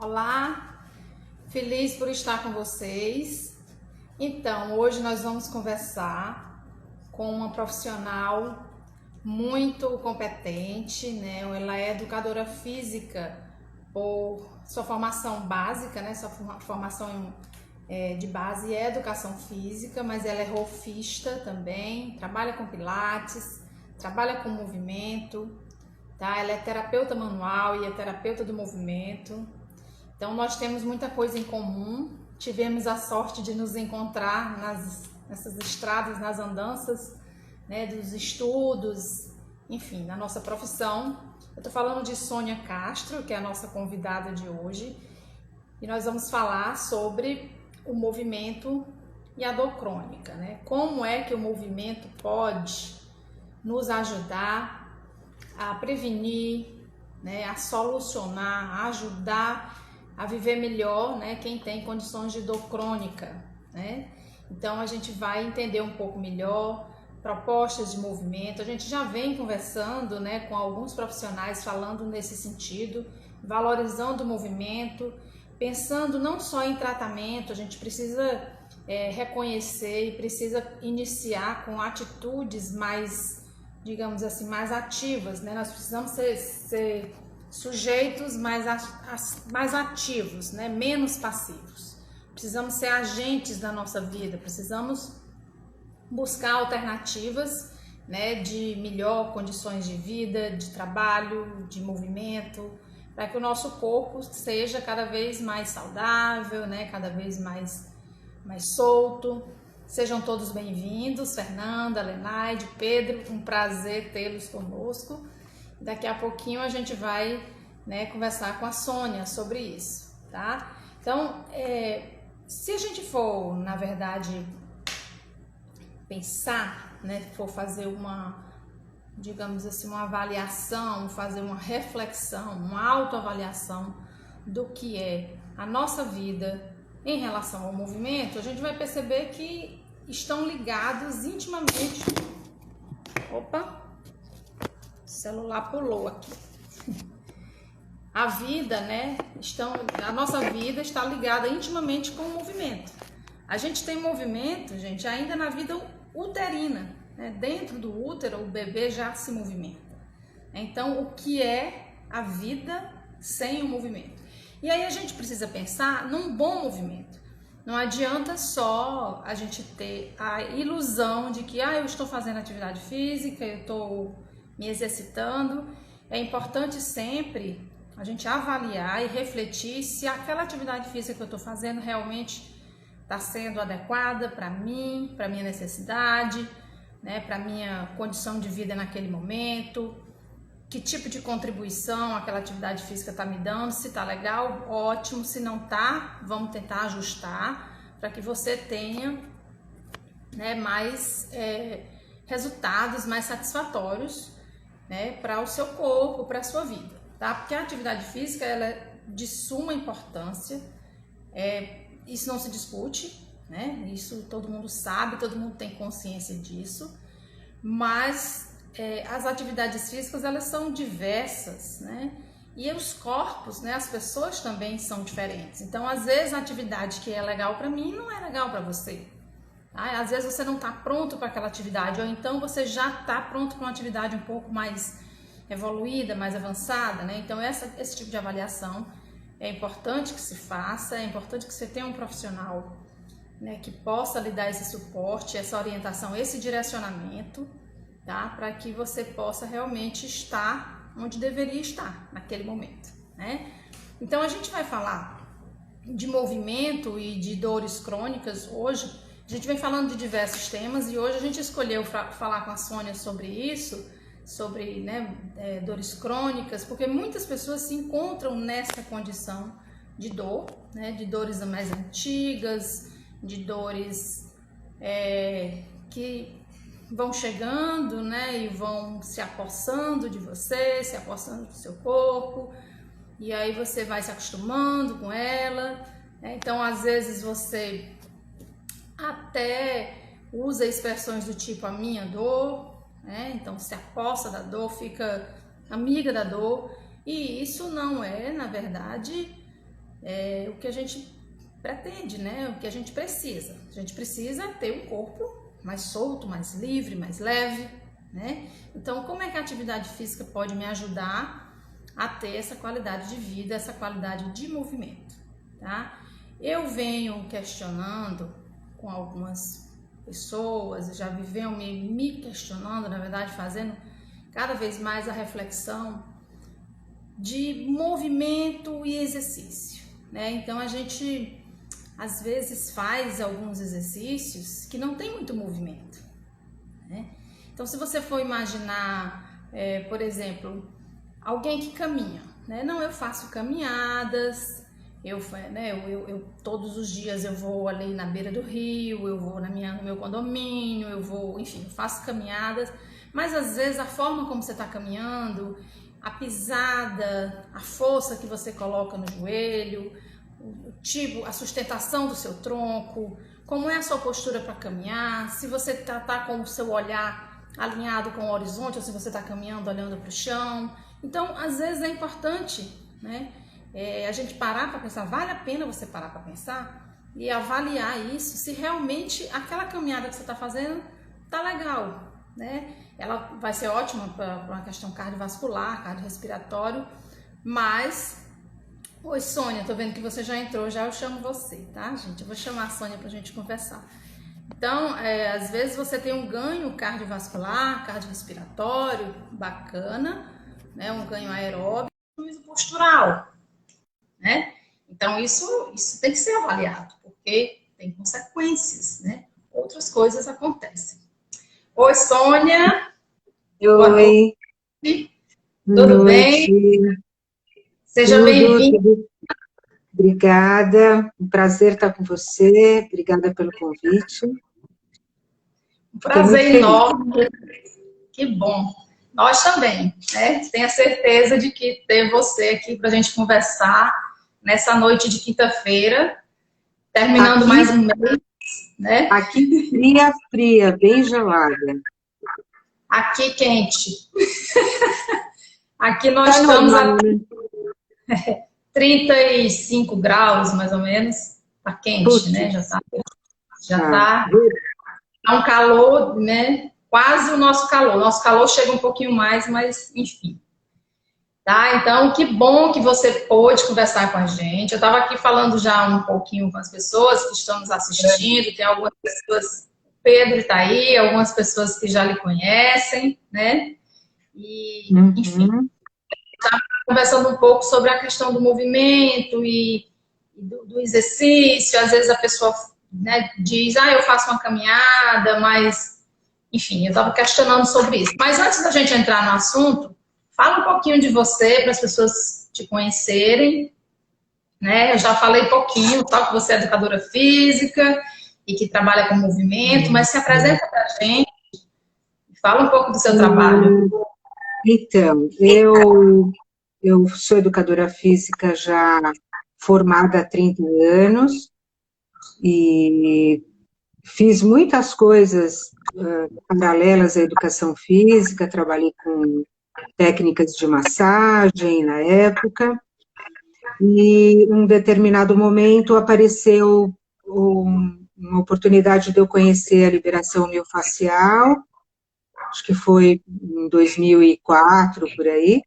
Olá, feliz por estar com vocês. Então, hoje nós vamos conversar com uma profissional muito competente, né? Ela é educadora física por sua formação básica, né? Sua formação de base é educação física, mas ela é rofista também, trabalha com pilates, trabalha com movimento, tá? Ela é terapeuta manual e é terapeuta do movimento. Então nós temos muita coisa em comum, tivemos a sorte de nos encontrar nessas estradas, nas andanças, né, dos estudos, enfim, na nossa profissão. Eu estou falando de Sônia Castro, que é a nossa convidada de hoje, e nós vamos falar sobre o movimento e a dor crônica, né? Como é que o movimento pode nos ajudar a prevenir, né, a solucionar, a ajudar a viver melhor, né, quem tem condições de dor crônica, né? Então a gente vai entender um pouco melhor propostas de movimento. A gente já vem conversando, né, com alguns profissionais falando nesse sentido, valorizando o movimento, pensando não só em tratamento. A gente precisa reconhecer e precisa iniciar com atitudes mais, digamos assim, mais ativas, né? Nós precisamos ser sujeitos mais ativos, né? Menos passivos. Precisamos ser agentes da nossa vida, precisamos buscar alternativas, né, de melhor condições de vida, de trabalho, de movimento, para que o nosso corpo seja cada vez mais saudável, né, cada vez mais solto. Sejam todos bem-vindos, Fernanda, Lenaide, Pedro, um prazer tê-los conosco. Daqui a pouquinho a gente vai, né, conversar com a Sônia sobre isso, tá? Então, se a gente for, na verdade, pensar, né, for fazer uma, digamos assim, uma avaliação, fazer uma reflexão, uma autoavaliação do que é a nossa vida em relação ao movimento, a gente vai perceber que estão ligados intimamente. Opa! O celular pulou aqui. A vida, né? A nossa vida está ligada intimamente com o movimento. A gente tem movimento, gente, ainda na vida uterina, né? Dentro do útero, o bebê já se movimenta. Então, o que é a vida sem o movimento? E aí a gente precisa pensar num bom movimento. Não adianta só a gente ter a ilusão de que eu estou fazendo atividade física, eu estou me exercitando. É importante sempre a gente avaliar e refletir se aquela atividade física que eu estou fazendo realmente está sendo adequada para mim, para minha necessidade, né, para minha condição de vida naquele momento, que tipo de contribuição aquela atividade física está me dando. Se está legal, ótimo. Se não está, vamos tentar ajustar para que você tenha, né, mais resultados mais satisfatórios, né, para o seu corpo, para a sua vida, tá? Porque a atividade física, ela é de suma importância, isso não se discute, né? Isso todo mundo sabe, todo mundo tem consciência disso, mas as atividades físicas, elas são diversas, né? E os corpos, né, as pessoas também são diferentes. Então, às vezes, a atividade que é legal para mim não é legal para você. Tá? Às vezes você não está pronto para aquela atividade, ou então você já está pronto para uma atividade um pouco mais evoluída, mais avançada, né? Então, esse tipo de avaliação é importante que se faça, é importante que você tenha um profissional, né, que possa lhe dar esse suporte, essa orientação, esse direcionamento, tá? Para que você possa realmente estar onde deveria estar naquele momento, né? Então a gente vai falar de movimento e de dores crônicas hoje. A gente vem falando de diversos temas e hoje a gente escolheu falar com a Sônia sobre isso, sobre, né, dores crônicas, porque muitas pessoas se encontram nessa condição de dor, né, de dores mais antigas, de dores que vão chegando, né, e vão se apossando de você, se apossando do seu corpo, e aí você vai se acostumando com ela, né? Então às vezes você até usa expressões do tipo a minha dor, né? Então se apossa da dor, fica amiga da dor, e isso não é, na verdade, o que a gente pretende, né? O que a gente precisa. A gente precisa ter um corpo mais solto, mais livre, mais leve, né? Então, como é que a atividade física pode me ajudar a ter essa qualidade de vida, essa qualidade de movimento, tá? Eu venho questionando com algumas pessoas, já venho me questionando, na verdade, fazendo cada vez mais a reflexão de movimento e exercício, né? Então a gente às vezes faz alguns exercícios que não tem muito movimento, né? Então se você for imaginar, por exemplo, alguém que caminha, né? Não, eu faço caminhadas, todos os dias eu vou ali na beira do rio, eu vou no meu condomínio, enfim, eu faço caminhadas, mas às vezes a forma como você está caminhando, a pisada, a força que você coloca no joelho, o tipo, a sustentação do seu tronco, como é a sua postura para caminhar, se você tá com o seu olhar alinhado com o horizonte ou se você está caminhando olhando para o chão. Então, às vezes é importante, né, a gente parar para pensar, vale a pena você parar para pensar e avaliar isso, se realmente aquela caminhada que você está fazendo tá legal, né? Ela vai ser ótima para uma questão cardiovascular, cardiorrespiratório, mas... Oi, Sônia, tô vendo que você já entrou, já eu chamo você, tá, gente? Eu vou chamar a Sônia pra gente conversar. Então, às vezes você tem um ganho cardiovascular, cardiorrespiratório, bacana, né? Um ganho aeróbico, um postural, né? Então, isso tem que ser avaliado, porque tem consequências, né? Outras coisas acontecem. Oi, Sônia. Oi. Tudo bem? Seja bem-vinda. Obrigada. Um prazer estar com você. Obrigada pelo convite. Um prazer enorme. Que bom. Nós também, né? Tenho a certeza de que ter você aqui para a gente conversar nessa noite de quinta-feira, terminando mais um mês, né? Aqui fria, bem gelada. Aqui quente. Aqui nós estamos a 35 graus, mais ou menos. Tá quente, Putz. né? Já tá um calor, né? Quase o nosso calor. Nosso calor chega um pouquinho mais, mas enfim. Tá? Então, que bom que você pôde conversar com a gente. Eu estava aqui falando já um pouquinho com as pessoas que estão nos assistindo. Tem algumas pessoas, o Pedro está aí, algumas pessoas que já lhe conhecem, né? E, enfim, estava conversando um pouco sobre a questão do movimento e do exercício. Às vezes a pessoa, né, diz, eu faço uma caminhada, mas, enfim, eu estava questionando sobre isso. Mas antes da gente entrar no assunto, fala um pouquinho de você para as pessoas te conhecerem, né? Eu já falei um pouquinho, tal, que você é educadora física e que trabalha com movimento, mas se apresenta para a gente, fala um pouco do seu trabalho. Então, eu sou educadora física já formada há 30 anos e fiz muitas coisas paralelas à educação física, trabalhei com técnicas de massagem na época, e em um determinado momento apareceu uma oportunidade de eu conhecer a liberação miofascial, acho que foi em 2004, por aí,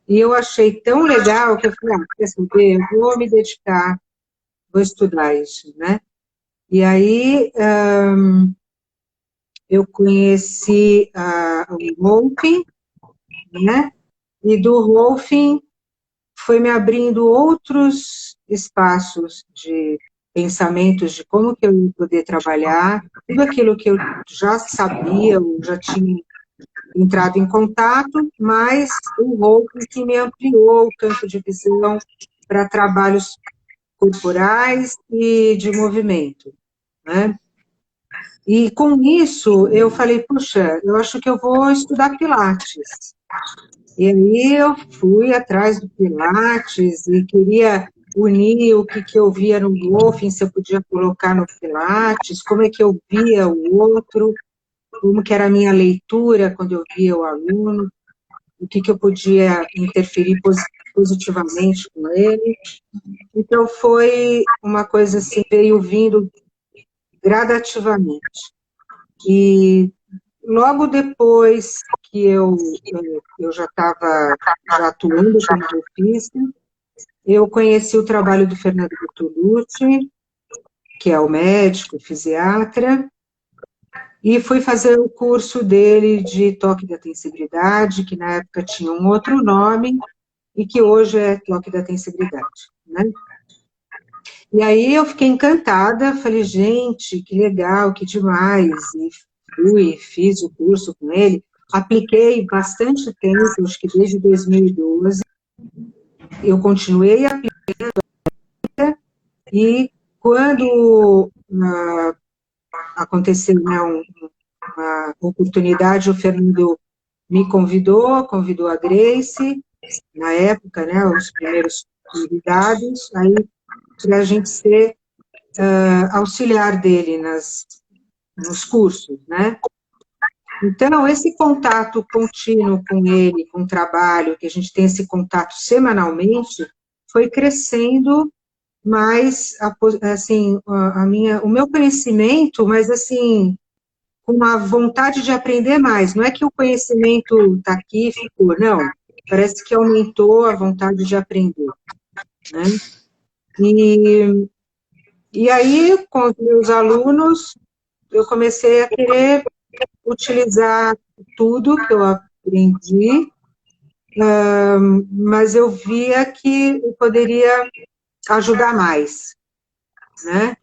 e eu achei tão legal que eu falei, quer saber, eu vou me dedicar, vou estudar isso, né? E aí eu conheci o Rolfing, né? E do Rolfing foi me abrindo outros espaços de pensamentos de como que eu ia poder trabalhar, tudo aquilo que eu já sabia, eu já tinha entrado em contato, mas o Rolfing que me ampliou o campo de visão para trabalhos corporais e de movimento, né? E com isso eu falei, puxa, eu acho que eu vou estudar Pilates. E aí eu fui atrás do Pilates e queria unir o que eu via no Rolfing, se eu podia colocar no Pilates, como é que eu via o outro, como que era a minha leitura quando eu via o aluno. o que eu podia interferir positivamente com ele. Então, foi uma coisa assim, veio vindo gradativamente. E logo depois que eu já estava atuando como golpista, eu conheci o trabalho do Fernando Bertolucci, que é o médico, fisiatra, e fui fazer o curso dele de toque da tensibilidade, que na época tinha um outro nome, e que hoje é toque da tensibilidade, né? E aí eu fiquei encantada, falei, gente, que legal, que demais, e fui, fiz o curso com ele, apliquei bastante tempo, acho que desde 2012, eu continuei aplicando, e quando aconteceu, né, uma oportunidade, o Fernando me convidou a Grace, na época, né, os primeiros convidados, aí para a gente ser auxiliar dele nos cursos, né? Então, esse contato contínuo com ele, com o trabalho, que a gente tem esse contato semanalmente, foi crescendo mais, assim, o meu conhecimento, mas, assim, com uma vontade de aprender mais. Não é que o conhecimento está aqui e ficou, não. Parece que aumentou a vontade de aprender, né? E aí, com os meus alunos, eu comecei a querer utilizar tudo que eu aprendi, mas eu via que eu poderia ajudar mais, né?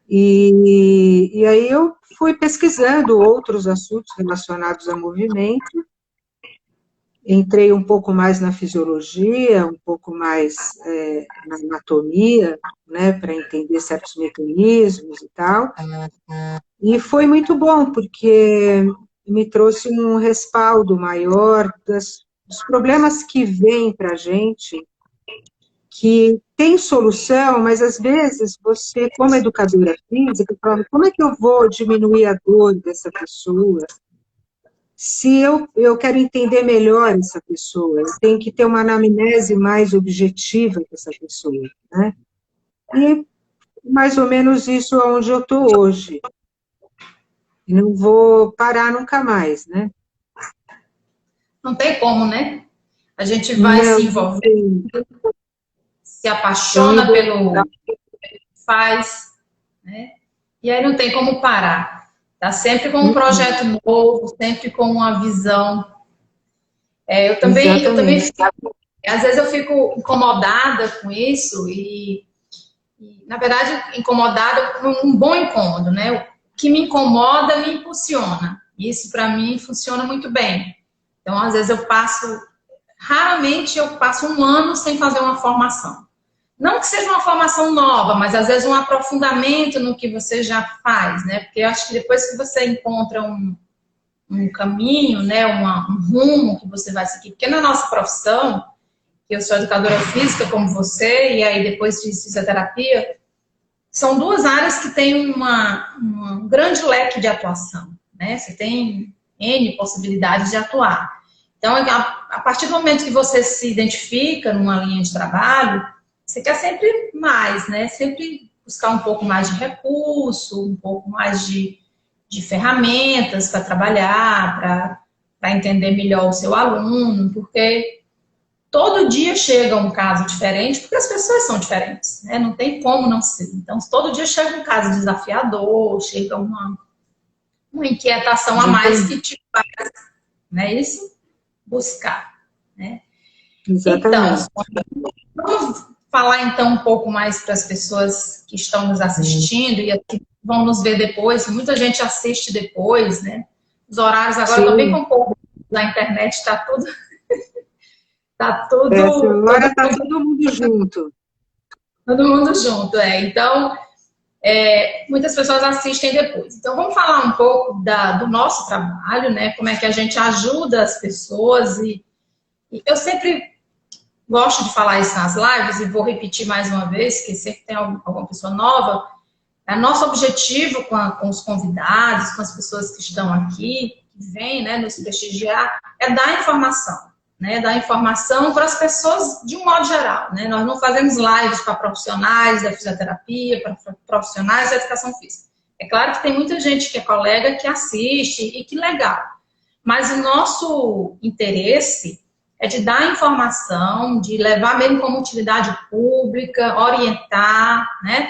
E aí eu fui pesquisando outros assuntos relacionados a movimento, entrei um pouco mais na fisiologia, um pouco mais na anatomia, né, para entender certos mecanismos e tal, e foi muito bom, porque me trouxe um respaldo maior dos problemas que vêm para a gente, que tem solução, mas às vezes você, como educadora física, fala, como é que eu vou diminuir a dor dessa pessoa? Se eu quero entender melhor essa pessoa, eu tenho que ter uma anamnese mais objetiva com essa pessoa, né? E mais ou menos isso é onde eu estou hoje. Não vou parar nunca mais, né? Não tem como, né? A gente vai se envolvendo, se apaixona pelo que faz, né? E aí não tem como parar. Tá sempre com um projeto novo, sempre com uma visão. Eu também fico, às vezes eu fico incomodada com isso na verdade, incomodada com um bom incômodo, né? O que me incomoda me impulsiona. Isso para mim funciona muito bem. Então, às vezes raramente eu passo um ano sem fazer uma formação. Não que seja uma formação nova, mas às vezes um aprofundamento no que você já faz, né? Porque eu acho que depois que você encontra um caminho, né, um rumo que você vai seguir, porque na nossa profissão, que eu sou educadora física como você, e aí depois fiz fisioterapia, são duas áreas que têm um grande leque de atuação, né? Você tem N possibilidades de atuar. Então, a partir do momento que você se identifica numa linha de trabalho, você quer sempre mais, né? Sempre buscar um pouco mais de recurso, um pouco mais de ferramentas para trabalhar, para entender melhor o seu aluno, porque todo dia chega um caso diferente, porque as pessoas são diferentes, né? Não tem como não ser. Então, todo dia chega um caso desafiador, chega uma inquietação a mais que te faz, né? Isso, buscar, né? Exatamente. Então, vamos falar então um pouco mais para as pessoas que estão nos assistindo e que vão nos ver depois. Muita gente assiste depois, né? Os horários agora estão bem concorridos na internet, está tudo... Tá tudo... agora está todo mundo junto. Todo mundo junto, Então, muitas pessoas assistem depois. Então, vamos falar um pouco do nosso trabalho, né? Como é que a gente ajuda as pessoas. E eu sempre gosto de falar isso nas lives, e vou repetir mais uma vez, que sempre tem alguma pessoa nova. É nosso objetivo com os convidados, com as pessoas que estão aqui, que vêm, né, nos prestigiar, é dar informação, né, dar informação para as pessoas de um modo geral, né. Nós não fazemos lives para profissionais da fisioterapia, para profissionais da educação física. É claro que tem muita gente que é colega que assiste e que legal, mas o nosso interesse é de dar informação, de levar mesmo como utilidade pública, orientar, né,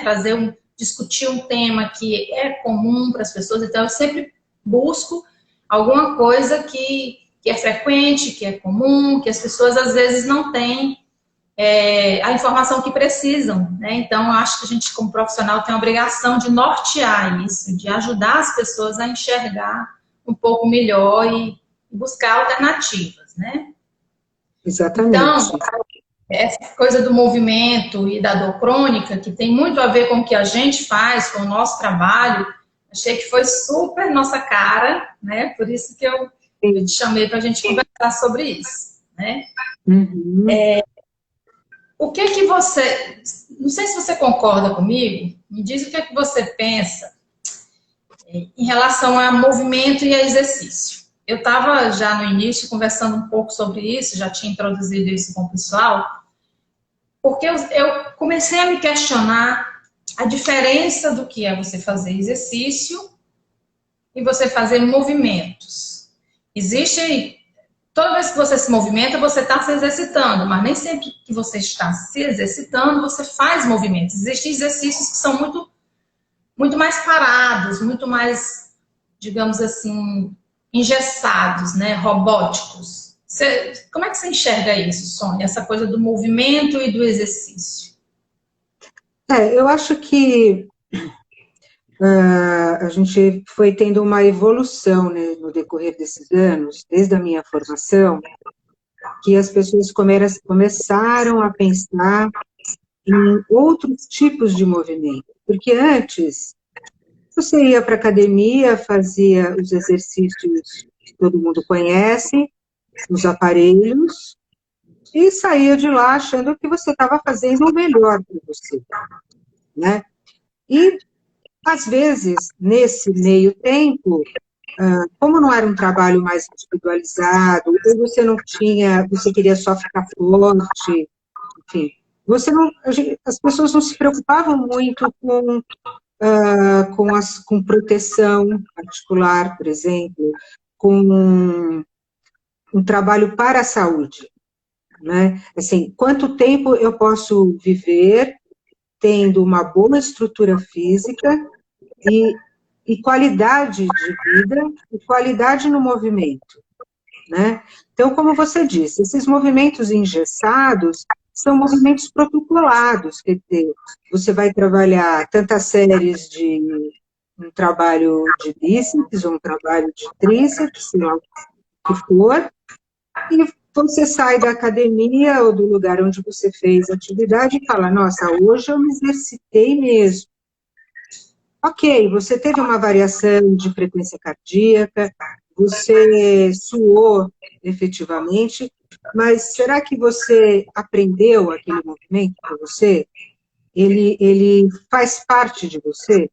discutir um tema que é comum para as pessoas. Então, eu sempre busco alguma coisa que é frequente, que é comum, que as pessoas às vezes não têm a informação que precisam, né? Então, eu acho que a gente, como profissional, tem a obrigação de nortear isso, de ajudar as pessoas a enxergar um pouco melhor e buscar alternativas, né? Exatamente. Então, essa coisa do movimento e da dor crônica, que tem muito a ver com o que a gente faz, com o nosso trabalho, achei que foi super nossa cara, né? Por isso que eu te chamei para a gente conversar sobre isso, né? Uhum. O que você... Não sei se você concorda comigo, me diz o que você pensa em relação a movimento e a exercício. Eu estava já no início conversando um pouco sobre isso, já tinha introduzido isso com o pessoal, porque eu comecei a me questionar a diferença do que é você fazer exercício e você fazer movimentos. Existe, toda vez que você se movimenta, você está se exercitando, mas nem sempre que você está se exercitando, você faz movimentos. Existem exercícios que são muito mais parados, muito mais, digamos assim, engessados, né, robóticos. Como é que você enxerga isso, Sônia? Essa coisa do movimento e do exercício? Eu acho que a gente foi tendo uma evolução, né, no decorrer desses anos, desde a minha formação, que as pessoas começaram a pensar em outros tipos de movimento. Porque antes, você ia para a academia, fazia os exercícios que todo mundo conhece, os aparelhos, e saía de lá achando que você estava fazendo o melhor para você, né? E, às vezes, nesse meio tempo, como não era um trabalho mais individualizado, ou você queria só ficar forte, enfim, as pessoas não se preocupavam muito com proteção articular, por exemplo, com um trabalho para a saúde, né? Assim, quanto tempo eu posso viver tendo uma boa estrutura física e qualidade de vida e qualidade no movimento, né? Então, como você disse, esses movimentos engessados são movimentos protocolados, quer dizer, você vai trabalhar tantas séries de um trabalho de bíceps, ou um trabalho de tríceps, sei lá o que for, e você sai da academia ou do lugar onde você fez a atividade e fala, nossa, hoje eu me exercitei mesmo. Ok, você teve uma variação de frequência cardíaca, você suou efetivamente, mas será que você aprendeu aquele movimento para você? Ele faz parte de você,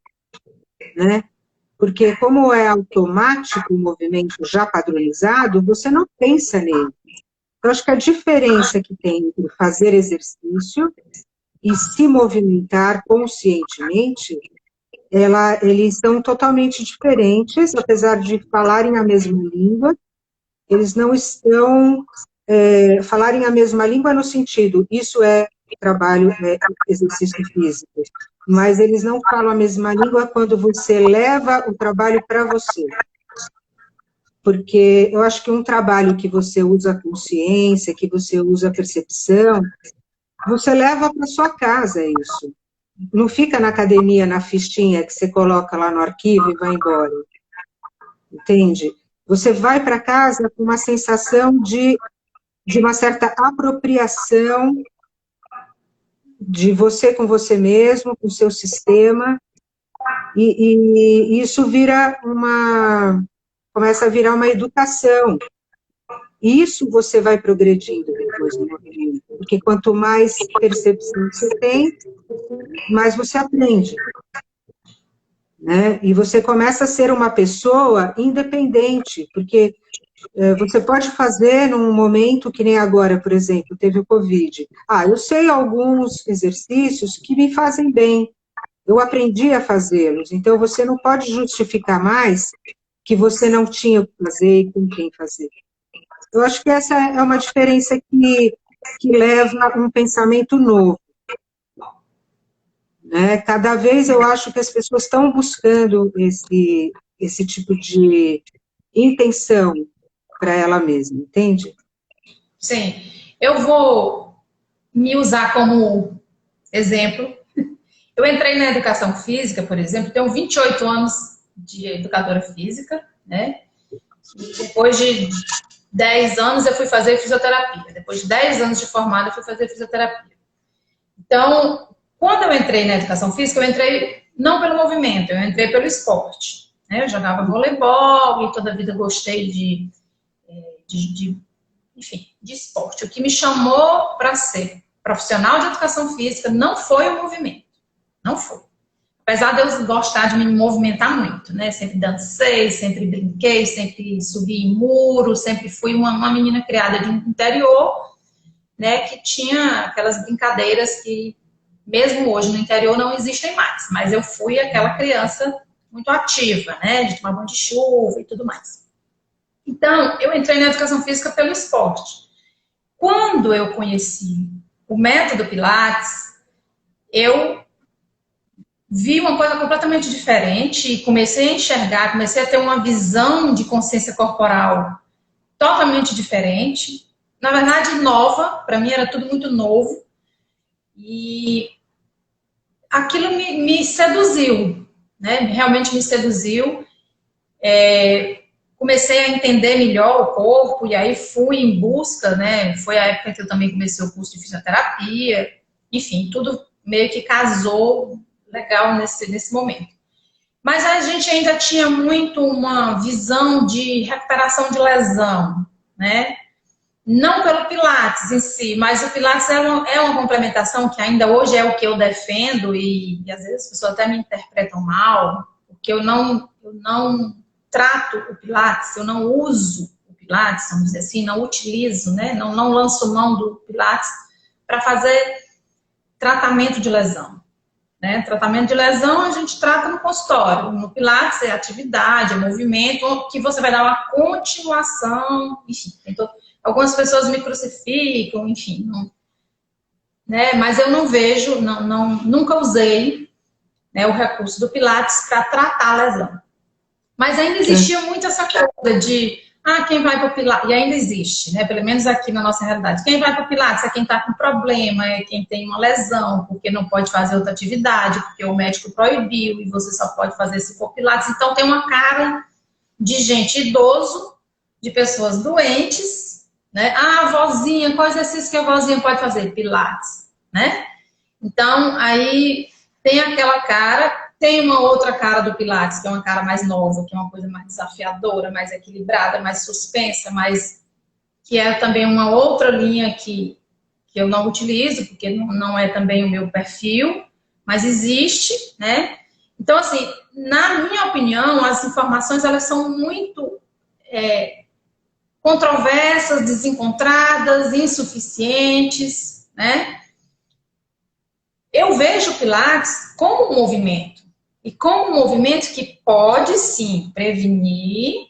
né? Porque como é automático o movimento já padronizado, você não pensa nele. Eu acho que a diferença que tem entre fazer exercício e se movimentar conscientemente, eles são totalmente diferentes, apesar de falarem a mesma língua, eles não estão falarem a mesma língua no sentido, isso é trabalho, exercício físico, mas eles não falam a mesma língua quando você leva o trabalho para você. Porque eu acho que um trabalho que você usa a consciência, que você usa a percepção, você leva para sua casa isso. Não fica na academia, na fichinha que você coloca lá no arquivo e vai embora. Entende? Você vai para casa com uma sensação de uma certa apropriação de você com você mesmo, com o seu sistema, e isso começa a virar uma educação. E isso você vai progredindo depois no movimento, porque quanto mais percepção você tem, mais você aprende. né? E você começa a ser uma pessoa independente, porque você pode fazer num momento que nem agora, por exemplo, teve o Covid. Ah, eu sei alguns exercícios que me fazem bem, eu aprendi a fazê-los, então você não pode justificar mais que você não tinha o que fazer e com quem fazer. Eu acho que essa é uma diferença que leva um pensamento novo, né? Cada vez eu acho que as pessoas estão buscando esse tipo de intenção para ela mesma, entende? Sim. Eu vou me usar como exemplo. Eu entrei na educação física, por exemplo, tenho 28 anos de educadora física, né? E depois de 10 anos eu fui fazer fisioterapia. Depois de 10 anos de formada, eu fui fazer fisioterapia. Então, quando eu entrei na educação física, eu entrei não pelo movimento, eu entrei pelo esporte, né? Eu jogava voleibol e toda a vida gostei enfim, de esporte. O que me chamou para ser profissional de educação física não foi o movimento, não foi. Apesar de eu gostar de me movimentar muito, né? Sempre dancei, sempre brinquei, sempre subi em muro, sempre fui uma menina criada de um interior, né? Que tinha aquelas brincadeiras que, mesmo hoje no interior, não existem mais. Mas eu fui aquela criança muito ativa, né? De tomar banho de chuva e tudo mais. Então, eu entrei na educação física pelo esporte. Quando eu conheci o método Pilates, eu vi uma coisa completamente diferente e comecei a enxergar, comecei a ter uma visão de consciência corporal totalmente diferente. Na verdade, nova, para mim era tudo muito novo. E aquilo me seduziu, né? Realmente me seduziu. Comecei a entender melhor o corpo e aí fui em busca, né? Foi a época que eu também comecei o curso de fisioterapia. Enfim, tudo meio que casou legal nesse momento. Mas a gente ainda tinha muito uma visão de recuperação de lesão, né? Não pelo Pilates em si, mas o Pilates é uma complementação que ainda hoje é o que eu defendo e às vezes as pessoas até me interpretam mal, porque eu não trato o Pilates, eu não uso o Pilates, vamos dizer assim, não utilizo, né? Não lanço mão do Pilates para fazer tratamento de lesão. Né? Tratamento de lesão a gente trata no consultório. No Pilates é atividade, é movimento, que você vai dar uma continuação, enfim. Algumas pessoas me crucificam, enfim. Não, né? Mas eu não vejo, nunca usei, né, o recurso do Pilates para tratar a lesão. Mas ainda existia muito essa coisa de quem vai para o Pilates, e ainda existe, né? Pelo menos aqui na nossa realidade. Quem vai para o Pilates é quem está com problema, é quem tem uma lesão, porque não pode fazer outra atividade, porque o médico proibiu e você só pode fazer se for Pilates. Então tem uma cara de gente idoso, de pessoas doentes, né? Vozinha, qual exercício que a vozinha pode fazer? Pilates, né? Então aí tem aquela cara. Tem uma outra cara do Pilates, que é uma cara mais nova, que é uma coisa mais desafiadora, mais equilibrada, mais suspensa, mas que é também uma outra linha que eu não utilizo, porque não é também o meu perfil, mas existe, né? Então, assim, na minha opinião, as informações, elas são muito controversas, desencontradas, insuficientes, né? Eu vejo o Pilates como um movimento. E como um movimento que pode, sim, prevenir,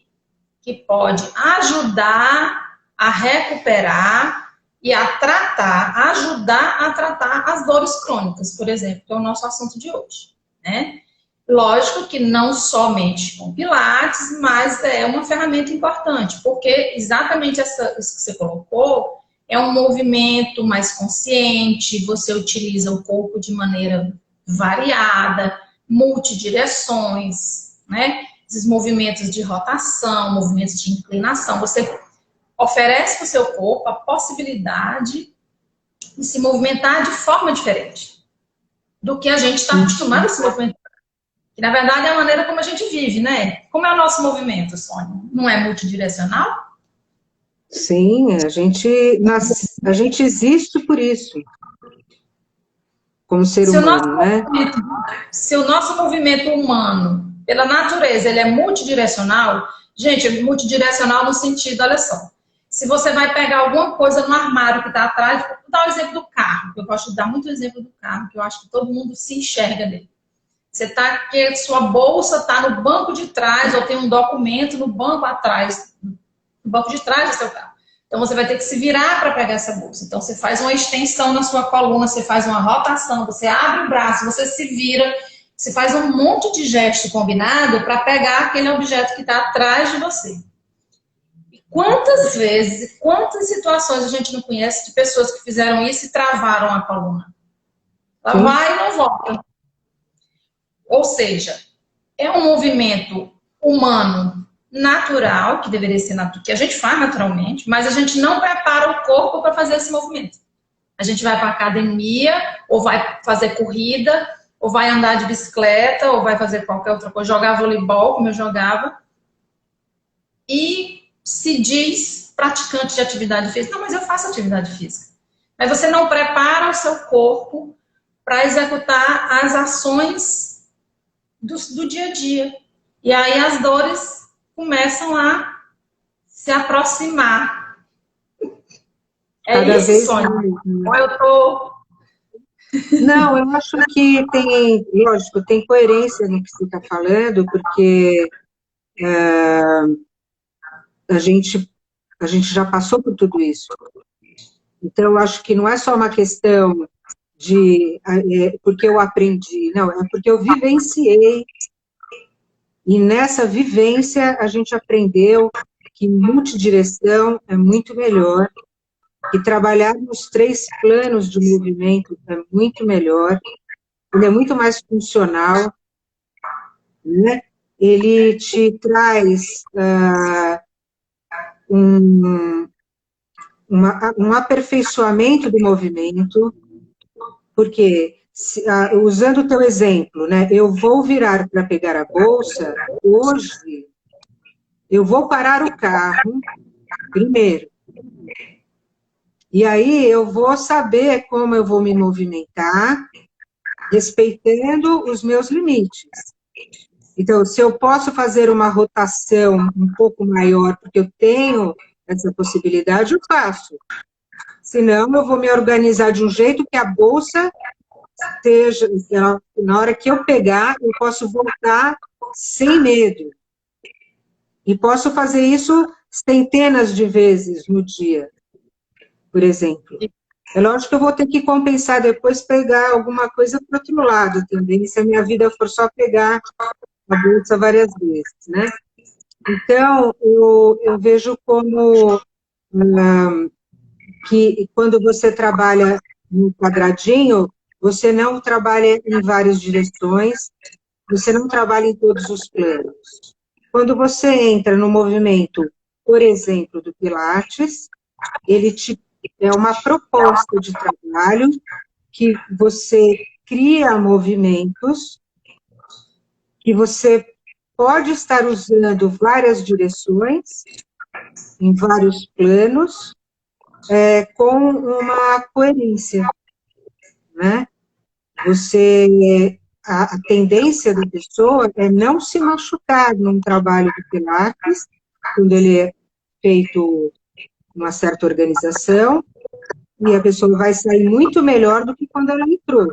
que pode ajudar a recuperar e a tratar, ajudar a tratar as dores crônicas, por exemplo, que é o nosso assunto de hoje, né? Lógico que não somente com Pilates, mas é uma ferramenta importante, porque exatamente isso que você colocou é um movimento mais consciente, você utiliza o corpo de maneira variada, multidireções, né? Esses movimentos de rotação, movimentos de inclinação, você oferece para o seu corpo a possibilidade de se movimentar de forma diferente do que a gente está acostumado a se movimentar. Que, na verdade, é a maneira como a gente vive, né? Como é o nosso movimento, Sônia? Não é multidirecional? Sim, a gente existe por isso. como ser Se o nosso humano, né? se o nosso movimento humano, pela natureza, ele é multidirecional, gente, é multidirecional no sentido, olha só, se você vai pegar alguma coisa no armário que está atrás, vou dar o exemplo do carro, que eu gosto de dar muito exemplo do carro, que eu acho que todo mundo se enxerga nele. Você está que sua bolsa está no banco de trás, ou tem um documento no banco atrás, no banco de trás do seu carro. Então você vai ter que se virar para pegar essa bolsa. Então você faz uma extensão na sua coluna, você faz uma rotação, você abre o braço, você se vira, você faz um monte de gesto combinado para pegar aquele objeto que está atrás de você. E quantas vezes, quantas situações a gente não conhece de pessoas que fizeram isso e travaram a coluna? Ela Sim. vai e não volta. Ou seja, é um movimento humano natural, que deveria ser natural, que a gente faz naturalmente, mas a gente não prepara o corpo para fazer esse movimento. A gente vai para a academia, ou vai fazer corrida, ou vai andar de bicicleta, ou vai fazer qualquer outra coisa, jogar voleibol, como eu jogava, e se diz praticante de atividade física. Não, mas eu faço atividade física. Mas você não prepara o seu corpo para executar as ações do dia a dia. E aí as dores começam a se aproximar. É Cada isso, vez Sônia? mais. Ou eu tô... Não, eu acho que tem, lógico, tem coerência no que você está falando, porque a gente já passou por tudo isso. Então, eu acho que não é só uma questão de porque eu aprendi, não, é porque eu vivenciei, e nessa vivência a gente aprendeu que multidireção é muito melhor, que trabalhar nos 3 planos de movimento é muito melhor, ele é muito mais funcional, né? Ele te traz um aperfeiçoamento do movimento, porque, usando o teu exemplo, né, eu vou virar para pegar a bolsa, hoje eu vou parar o carro primeiro, e aí eu vou saber como eu vou me movimentar, respeitando os meus limites. Então, se eu posso fazer uma rotação um pouco maior, porque eu tenho essa possibilidade, eu faço. Senão, eu vou me organizar de um jeito que a bolsa seja, na hora que eu pegar, eu posso voltar sem medo. E posso fazer isso centenas de vezes no dia, por exemplo. É lógico que eu vou ter que compensar depois, pegar alguma coisa para o outro lado também, se a minha vida for só pegar a bolsa várias vezes, né? Então, eu vejo como que quando você trabalha no quadradinho, você não trabalha em várias direções, você não trabalha em todos os planos. Quando você entra no movimento, por exemplo, do Pilates, ele é uma proposta de trabalho que você cria movimentos que você pode estar usando várias direções, em vários planos, com uma coerência, né? A tendência da pessoa é não se machucar num trabalho de Pilates, quando ele é feito uma certa organização, e a pessoa vai sair muito melhor do que quando ela entrou.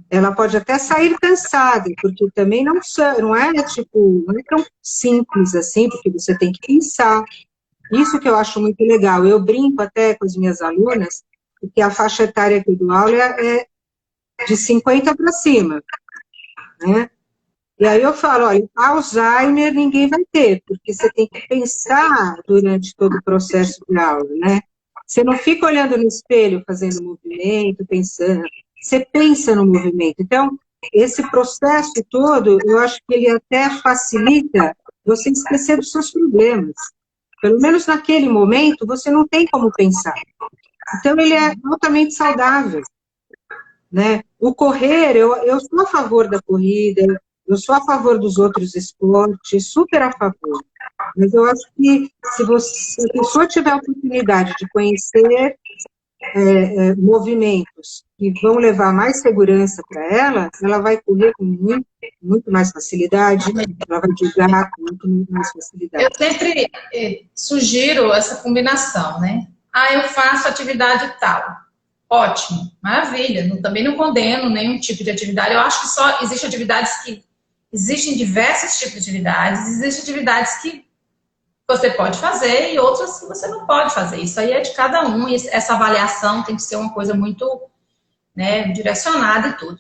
Ela pode até sair cansada, porque também não é tão simples assim, porque você tem que pensar. Isso que eu acho muito legal. Eu brinco até com as minhas alunas, porque a faixa etária que eu dou aula é de 50 para cima, né? E aí eu falo, olha, Alzheimer ninguém vai ter, porque você tem que pensar durante todo o processo de aula, né? Você não fica olhando no espelho, fazendo movimento, pensando, você pensa no movimento. Então, esse processo todo, eu acho que ele até facilita você esquecer dos seus problemas. Pelo menos naquele momento, você não tem como pensar. Então, ele é altamente saudável, né? O correr, eu sou a favor da corrida, eu sou a favor dos outros esportes, super a favor. Mas eu acho que se a pessoa tiver a oportunidade de conhecer movimentos que vão levar mais segurança para ela, ela vai correr com muito mais facilidade, ela vai jogar com muito mais facilidade. Eu sempre sugiro essa combinação, né? Ah, eu faço atividade tal. Ótimo, maravilha. Também não condeno nenhum tipo de atividade. Eu acho que só existem atividades que... Existem diversos tipos de atividades. Existem atividades que você pode fazer e outras que você não pode fazer. Isso aí é de cada um. E essa avaliação tem que ser uma coisa muito, né, direcionada e tudo.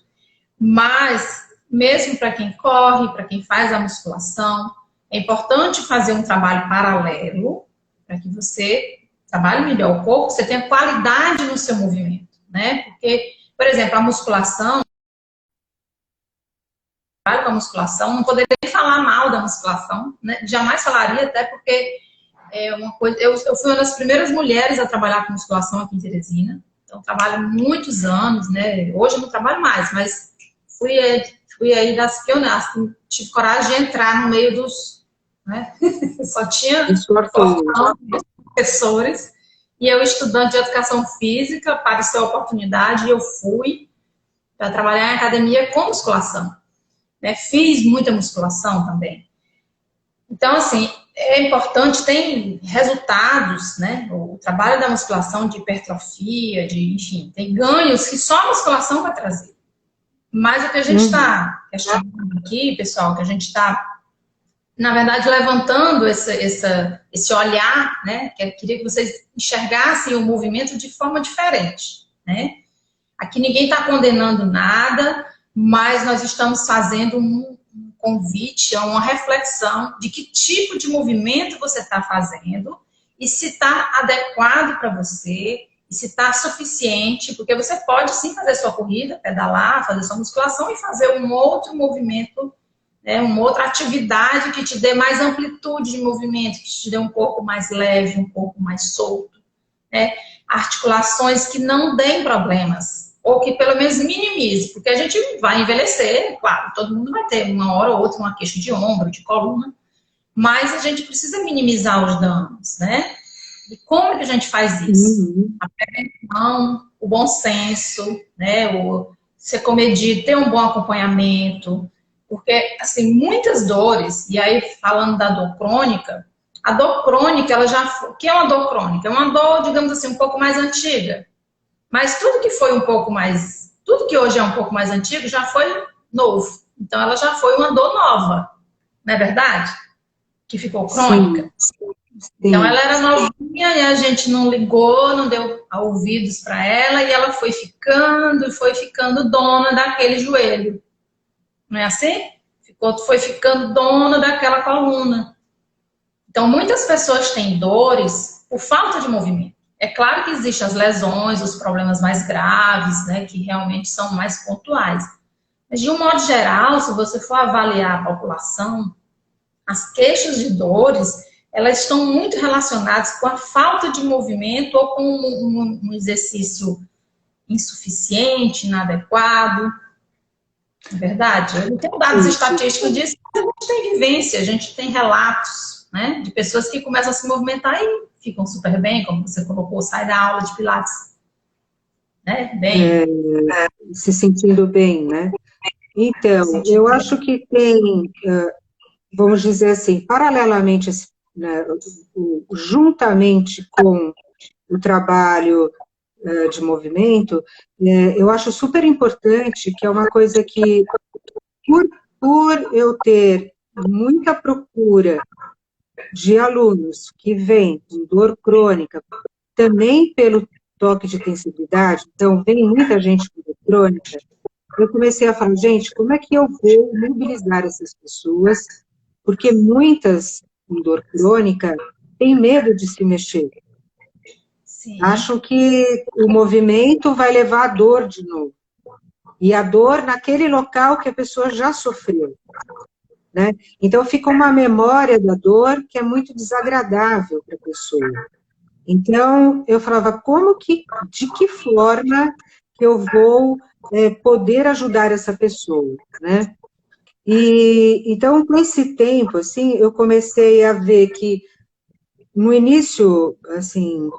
Mas, mesmo para quem corre, para quem faz a musculação, é importante fazer um trabalho paralelo para que você trabalhe melhor o corpo, você tenha qualidade no seu movimento, né? Porque, por exemplo, a musculação, não poderia nem falar mal da musculação, né? Jamais falaria, até porque é uma coisa. Eu fui uma das primeiras mulheres a trabalhar com musculação aqui em Teresina, então trabalho muitos anos, né? Hoje eu não trabalho mais, mas fui aí das pioneiras, tive coragem de entrar no meio dos, né? Só tinha professores, e eu, estudante de educação física, apareceu a oportunidade e eu fui para trabalhar em academia com musculação. Né? Fiz muita musculação também. Então, assim, é importante, tem resultados, né? O trabalho da musculação de hipertrofia, enfim, tem ganhos que só a musculação vai trazer. Mas o que a gente está questionando aqui, pessoal, que a gente está, na verdade, levantando esse olhar, né? Que eu queria que vocês enxergassem o movimento de forma diferente, né? Aqui ninguém está condenando nada, mas nós estamos fazendo um convite a uma reflexão de que tipo de movimento você está fazendo e se está adequado para você, e se está suficiente, porque você pode sim fazer sua corrida, pedalar, fazer sua musculação e fazer um outro movimento, né, uma outra atividade que te dê mais amplitude de movimento, que te dê um corpo mais leve, um corpo mais solto, né? Articulações que não deem problemas, ou que pelo menos minimize, porque a gente vai envelhecer, claro, todo mundo vai ter uma hora ou outra uma queixa de ombro, de coluna, mas a gente precisa minimizar os danos, né? E como é que a gente faz isso? A prevenção, o bom senso, né? Ser comedido, ter um bom acompanhamento, porque, assim, muitas dores, e aí falando da dor crônica, a dor crônica, o que é uma dor crônica? É uma dor, digamos assim, um pouco mais antiga. Mas tudo que hoje é um pouco mais antigo já foi novo. Então ela já foi uma dor nova, não é verdade? Que ficou crônica. Sim. Então ela era novinha e a gente não ligou, não deu ouvidos para ela e ela foi ficando dona daquele joelho. Não é assim? Foi ficando dona daquela coluna. Então muitas pessoas têm dores por falta de movimento. É claro que existem as lesões, os problemas mais graves, né, que realmente são mais pontuais. Mas, de um modo geral, se você for avaliar a população, as queixas de dores, elas estão muito relacionadas com a falta de movimento ou com um exercício insuficiente, inadequado. É verdade? Eu não tenho dados estatísticos disso, mas a gente tem vivência, a gente tem relatos, né, de pessoas que começam a se movimentar e ficam super bem, como você colocou, sai da aula de pilates, né, bem. Se sentindo bem, né? Então, eu acho que tem, vamos dizer assim, paralelamente, né, juntamente com o trabalho de movimento, eu acho super importante, que é uma coisa que, por eu ter muita procura de alunos que vêm com dor crônica, também pelo toque de tensibilidade, então vem muita gente com dor crônica, eu comecei a falar, gente, como é que eu vou mobilizar essas pessoas, porque muitas com dor crônica têm medo de se mexer. Sim. Acham que o movimento vai levar a dor de novo. E a dor naquele local que a pessoa já sofreu. Né? Então, fica uma memória da dor que é muito desagradável para a pessoa. Então, eu falava, de que forma que eu vou poder ajudar essa pessoa, né? E, então, com esse tempo, assim, eu comecei a ver que, no início, assim,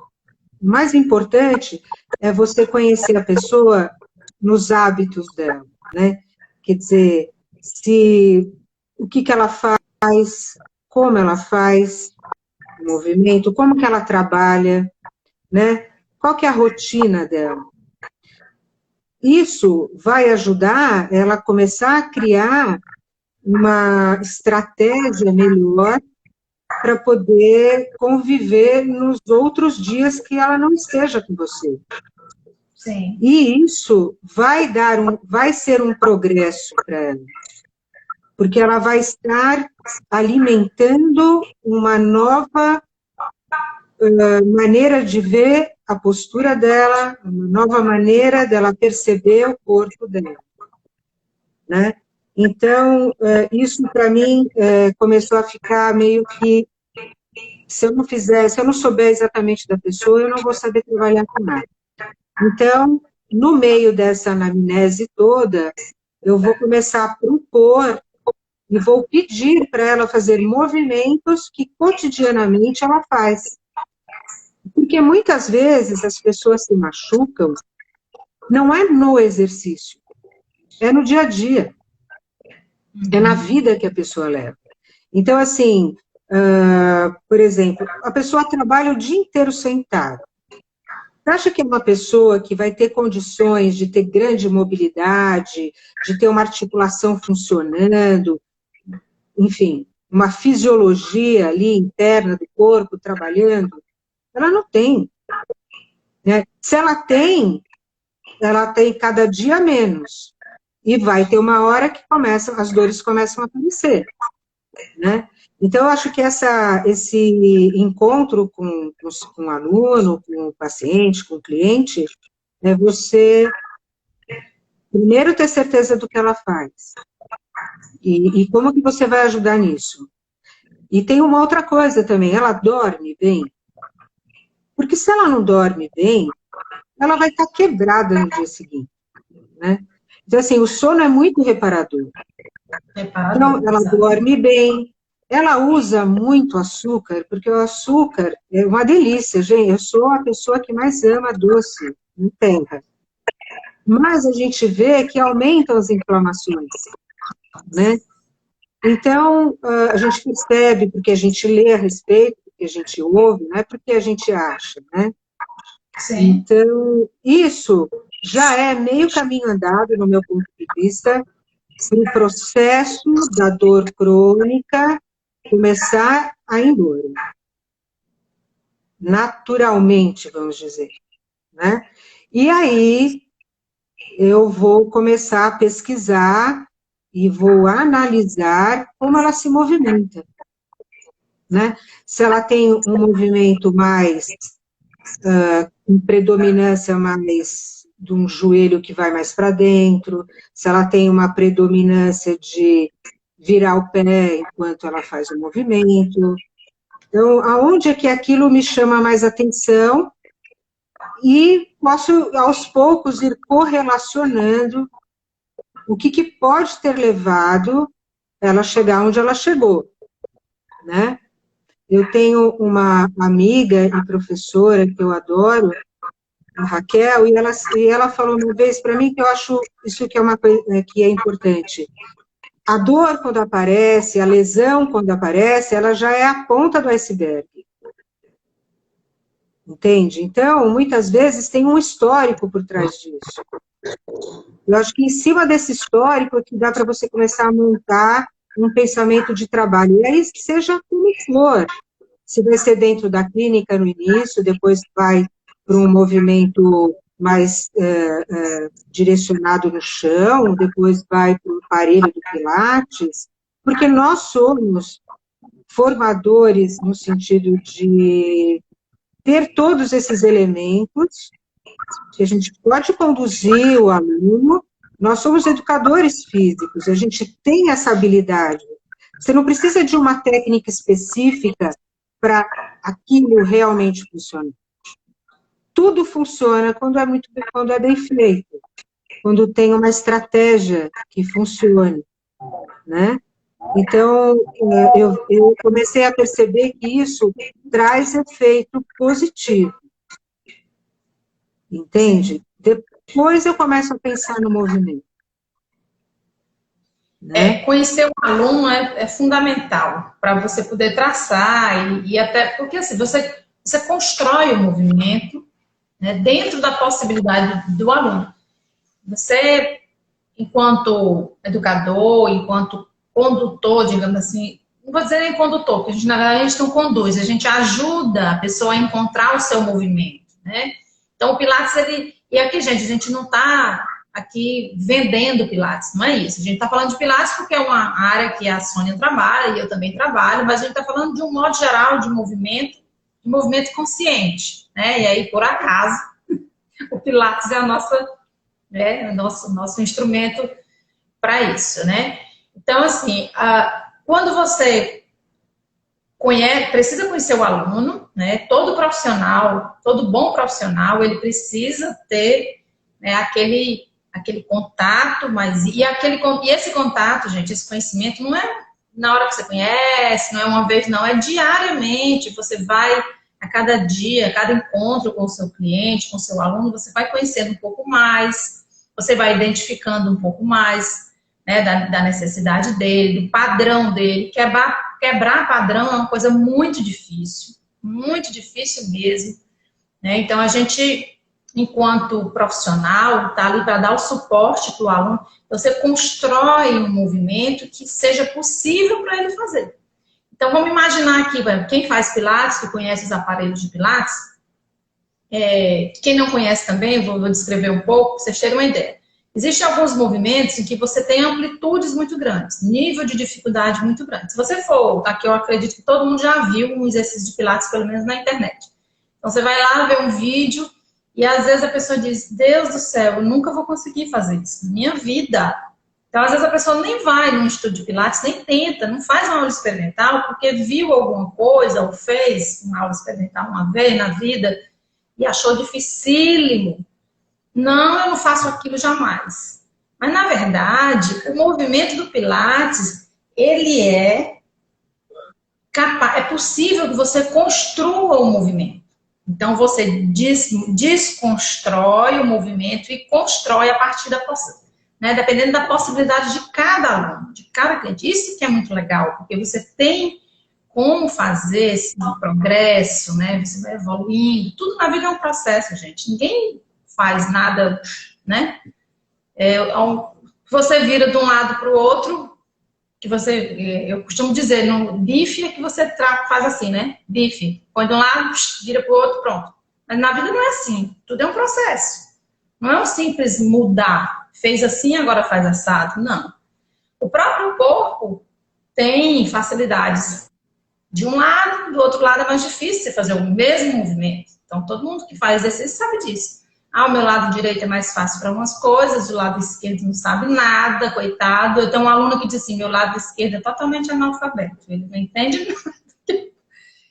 o mais importante é você conhecer a pessoa nos hábitos dela, né? Quer dizer, o que ela faz, como ela faz o movimento, como que ela trabalha, né? Qual que é a rotina dela? Isso vai ajudar ela a começar a criar uma estratégia melhor para poder conviver nos outros dias que ela não esteja com você. Sim. E isso vai ser um progresso para ela, porque ela vai estar alimentando uma nova maneira de ver a postura dela, uma nova maneira dela perceber o corpo dela, né? Então, isso para mim começou a ficar meio que, se eu não souber exatamente da pessoa, eu não vou saber trabalhar com nada. Então, no meio dessa anamnese toda, eu vou começar a propor e vou pedir para ela fazer movimentos que cotidianamente ela faz. Porque muitas vezes as pessoas se machucam, não é no exercício, é no dia a dia, é na vida que a pessoa leva. Então, assim, por exemplo, a pessoa trabalha o dia inteiro sentada. Você acha que é uma pessoa que vai ter condições de ter grande mobilidade, de ter uma articulação funcionando, enfim, uma fisiologia ali interna do corpo trabalhando? Ela não tem, né? Se ela tem cada dia menos. E vai ter uma hora que as dores começam a aparecer, né? Então, eu acho que esse encontro com o aluno, com o paciente, com o cliente, é você, primeiro, ter certeza do que ela faz. E como que você vai ajudar nisso? E tem uma outra coisa também, ela dorme bem? Porque se ela não dorme bem, ela vai estar quebrada no dia seguinte, né? Então, assim, o sono é muito reparador. Então, ela dorme bem, ela usa muito açúcar, porque o açúcar é uma delícia, gente. Eu sou a pessoa que mais ama doce em terra. Mas a gente vê que aumentam as inflamações, né? Então, a gente percebe, porque a gente lê a respeito, porque a gente ouve, não é porque a gente acha, né? Sim. Então, isso já é meio caminho andado, no meu ponto de vista, para o processo da dor crônica começar a ir embora. Naturalmente, vamos dizer, né? E aí, eu vou começar a pesquisar e vou analisar como ela se movimenta, né? Se ela tem um movimento mais, com predominância mais de um joelho que vai mais para dentro, se ela tem uma predominância de virar o pé enquanto ela faz o movimento. Então, aonde é que aquilo me chama mais atenção e posso, aos poucos, ir correlacionando o que pode ter levado ela a chegar onde ela chegou, né? Eu tenho uma amiga e professora que eu adoro, a Raquel, e ela falou uma vez para mim que eu acho isso que é uma coisa que é importante. A dor, quando aparece, a lesão, quando aparece, ela já é a ponta do iceberg. Entende? Então, muitas vezes tem um histórico por trás disso. Eu acho que em cima desse histórico é que dá para você começar a montar um pensamento de trabalho. E aí, seja como for, se vai ser dentro da clínica no início, depois vai para um movimento mais direcionado no chão, depois vai para o aparelho do Pilates, porque nós somos formadores no sentido de ter todos esses elementos, que a gente pode conduzir o aluno, nós somos educadores físicos, a gente tem essa habilidade. Você não precisa de uma técnica específica para aquilo realmente funcionar. Tudo funciona quando é bem feito, quando tem uma estratégia que funcione, né? Então, eu comecei a perceber que isso traz efeito positivo. Entende? depois eu começo a pensar no movimento. Né? Conhecer o aluno é fundamental para você poder traçar e até porque assim, você constrói o movimento, né, dentro da possibilidade do aluno. Você, enquanto educador, enquanto condutor, digamos assim, não vou dizer nem condutor, porque na verdade a gente não conduz, a gente ajuda a pessoa a encontrar o seu movimento, né? Então o Pilates, e aqui, gente, a gente não está aqui vendendo Pilates, não é isso. A gente está falando de Pilates porque é uma área que a Sônia trabalha e eu também trabalho, mas a gente está falando de um modo geral de movimento consciente, né? E aí, por acaso, o Pilates é o nosso instrumento para isso, né? Então, assim, quando você precisa conhecer o aluno, né? Todo profissional, todo bom profissional, ele precisa ter, né, aquele contato, e esse contato, gente, esse conhecimento não é na hora que você conhece, não é uma vez, não, é diariamente. Você vai a cada dia, a cada encontro com o seu cliente, com o seu aluno, você vai conhecendo um pouco mais, você vai identificando um pouco mais, né, da necessidade dele, do padrão dele. Quebrar padrão é uma coisa muito difícil mesmo, né? Então, a gente, enquanto profissional, está ali para dar o suporte para o aluno. Você constrói um movimento que seja possível para ele fazer. Então, vamos imaginar aqui, quem faz Pilates, que conhece os aparelhos de Pilates, quem não conhece também, vou descrever um pouco, para vocês terem uma ideia. Existem alguns movimentos em que você tem amplitudes muito grandes, nível de dificuldade muito grande. Se você for, aqui eu acredito que todo mundo já viu um exercício de Pilates, pelo menos na internet. Então, você vai lá ver um vídeo e às vezes a pessoa diz, Deus do céu, eu nunca vou conseguir fazer isso na minha vida. Então, às vezes a pessoa nem vai num estúdio de Pilates, nem tenta, não faz uma aula experimental, porque viu alguma coisa ou fez uma aula experimental uma vez na vida e achou dificílimo. Não, eu não faço aquilo jamais. Mas, na verdade, o movimento do Pilates, ele é capaz, é possível que você construa o movimento. Então, você desconstrói o movimento e constrói a partir da possibilidade, né? Dependendo da possibilidade de cada aluno, de cada cliente. Isso que é muito legal, porque você tem como fazer esse progresso, né? Você vai evoluindo. Tudo na vida é um processo, gente. Ninguém faz nada, né? Você vira de um lado para o outro, que eu costumo dizer, no bife é que você faz assim, né? Bife, põe de um lado, vira para o outro, pronto. Mas na vida não é assim, tudo é um processo. Não é um simples mudar, fez assim, agora faz assado, não. O próprio corpo tem facilidades. De um lado, do outro lado é mais difícil você fazer o mesmo movimento. Então, todo mundo que faz exercício sabe disso. O meu lado direito é mais fácil para umas coisas, o lado esquerdo não sabe nada, coitado. Eu tenho um aluno que diz assim, meu lado esquerdo é totalmente analfabeto, ele não entende nada.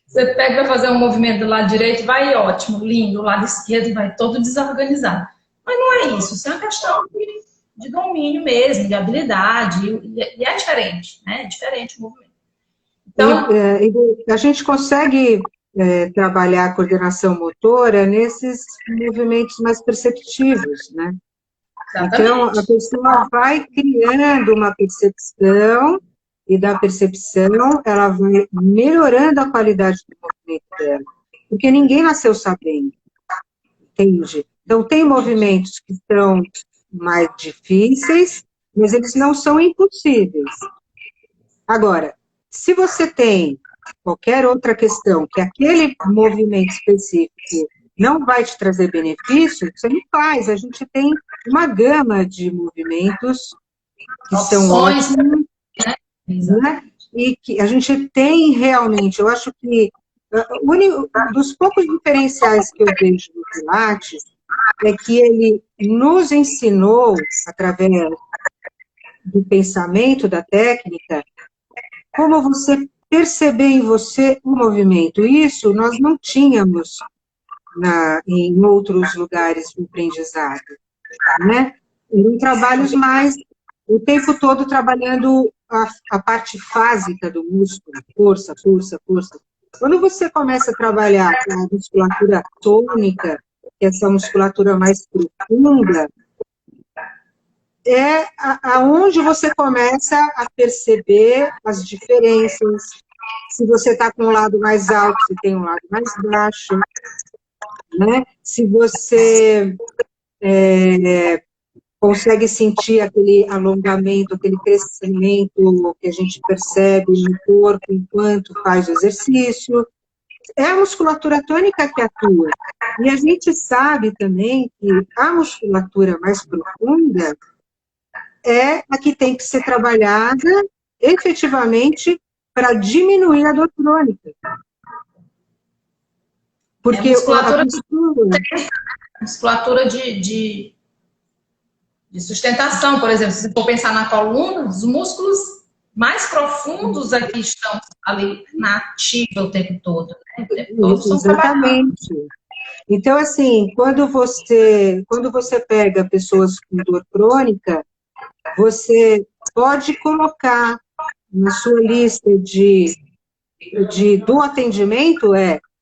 Você pega para fazer um movimento do lado direito, vai ótimo, lindo, o lado esquerdo vai todo desorganizado. Mas não é isso é uma questão de domínio mesmo, de habilidade, e é diferente, né? É diferente o movimento. Então, a gente consegue trabalhar a coordenação motora nesses movimentos mais perceptivos, né? Exatamente. Então, a pessoa vai criando uma percepção, e da percepção ela vai melhorando a qualidade do movimento dela. Porque ninguém nasceu sabendo, entende? Então, tem movimentos que são mais difíceis, mas eles não são impossíveis. Agora, se você tem qualquer outra questão, que aquele movimento específico não vai te trazer benefício, você não faz. A gente tem uma gama de movimentos que são ótimos, né? E que a gente tem realmente, eu acho que um dos poucos diferenciais que eu vejo no Pilates é que ele nos ensinou, através do pensamento, da técnica, como você perceber em você o movimento. Isso nós não tínhamos em outros lugares de aprendizado, né? Em trabalhos mais, o tempo todo trabalhando a parte fásica do músculo, força, força, força. Quando você começa a trabalhar a musculatura tônica, que essa musculatura mais profunda, é aonde você começa a perceber as diferenças. Se você está com um lado mais alto, você tem um lado mais baixo, né? Se você consegue sentir aquele alongamento, aquele crescimento que a gente percebe no corpo enquanto faz o exercício. É a musculatura tônica que atua. E a gente sabe também que a musculatura mais profunda é a que tem que ser trabalhada efetivamente para diminuir a dor crônica. Porque musculatura de sustentação, por exemplo, se for pensar na coluna, os músculos mais profundos aqui estão ali na ativa o tempo todo. Né? O tempo todo são exatamente. Então, assim, quando você pega pessoas com dor crônica, você pode colocar na sua lista do atendimento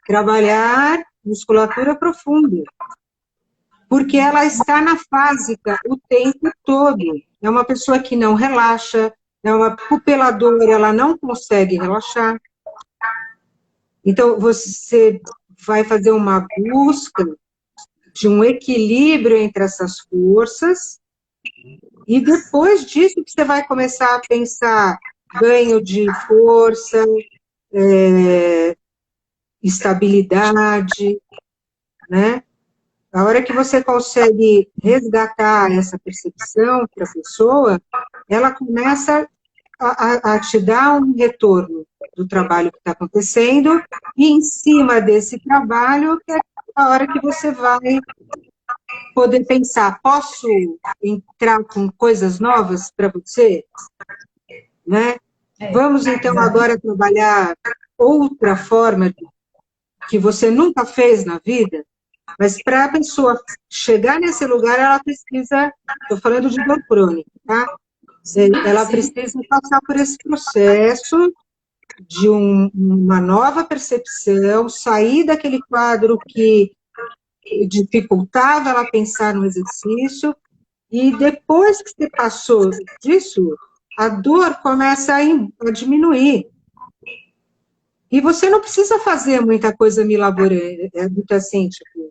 trabalhar musculatura profunda, porque ela está na fásica o tempo todo. É uma pessoa que não relaxa, é uma pupeladora, ela não consegue relaxar. Então, você vai fazer uma busca de um equilíbrio entre essas forças, e depois disso que você vai começar a pensar ganho de força, estabilidade, né? A hora que você consegue resgatar essa percepção para a pessoa, ela começa a te dar um retorno do trabalho que está acontecendo, e em cima desse trabalho, é a hora que você vai poder pensar, posso entrar com coisas novas para você? Né? Vamos, então, agora trabalhar outra forma que você nunca fez na vida? Mas para a pessoa chegar nesse lugar, ela precisa, estou falando de dor crônica, tá? Ela precisa passar por esse processo de uma nova percepção, sair daquele quadro que dificultava ela pensar no exercício, e depois que você passou disso, a dor começa a diminuir. E você não precisa fazer muita coisa muito assim, tipo,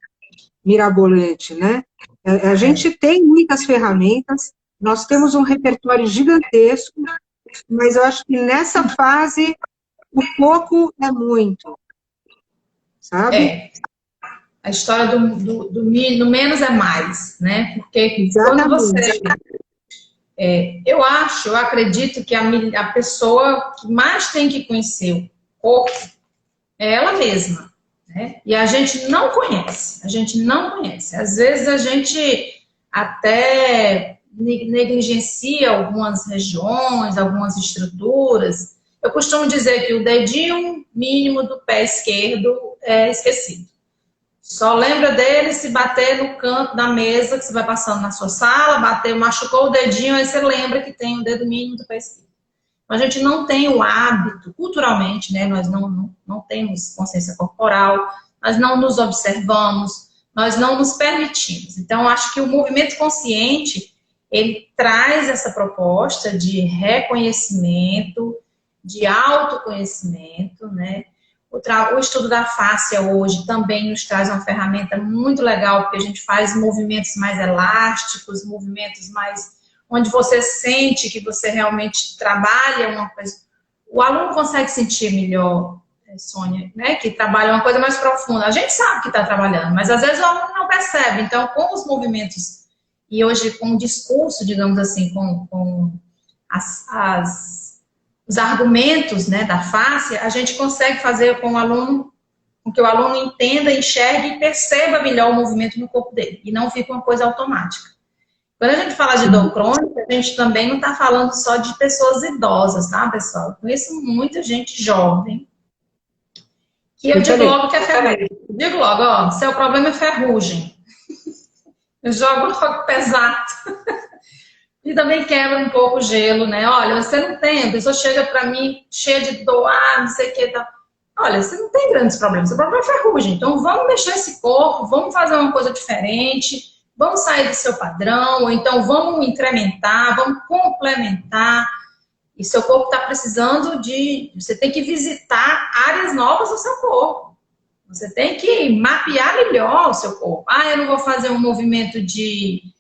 mirabolante, né? A gente tem muitas ferramentas, nós temos um repertório gigantesco, mas eu acho que nessa fase o pouco é muito, sabe? A história do menos é mais, né? Porque Exatamente. quando você... eu acredito que a pessoa que mais tem que conhecer o corpo é ela mesma, né? E a gente não conhece, Às vezes a gente até negligencia algumas regiões, algumas estruturas. Eu costumo dizer que o dedinho mínimo do pé esquerdo é esquecido. Só lembra dele se bater no canto da mesa, que você vai passando na sua sala, machucou o dedinho, aí você lembra que tem o dedo mínimo do pé esquerdo. A gente não tem o hábito, culturalmente, né? Nós não temos consciência corporal, nós não nos observamos, nós não nos permitimos. Então, acho que o movimento consciente, ele traz essa proposta de reconhecimento, de autoconhecimento, né? O estudo da fáscia hoje também nos traz uma ferramenta muito legal, porque a gente faz movimentos mais elásticos, movimentos mais... onde você sente que você realmente trabalha uma coisa. O aluno consegue sentir melhor, Sônia, né? Que trabalha uma coisa mais profunda. A gente sabe que está trabalhando, mas às vezes o aluno não percebe. Então, com os movimentos, e hoje com o discurso, digamos assim, com os argumentos, né, da fáscia, a gente consegue fazer com que o aluno entenda, enxergue e perceba melhor o movimento no corpo dele, e não fica uma coisa automática. Quando a gente fala de dor crônica, a gente também não está falando só de pessoas idosas, tá, pessoal? Eu conheço muita gente jovem, que eu digo logo que é ferrugem. Digo logo, ó, seu problema é ferrugem. Eu jogo logo pesado. E também quebra um pouco o gelo, né? Olha, você não tem, a pessoa chega para mim cheia de dor, não sei o que, tal. olha, você não tem grandes problemas, seu problema é ferrugem, então vamos mexer esse corpo, vamos fazer uma coisa diferente, vamos sair do seu padrão, ou então vamos incrementar, vamos complementar. E seu corpo está precisando de... Você tem que visitar áreas novas do seu corpo. Você tem que mapear melhor o seu corpo. Ah, eu não vou fazer um movimento de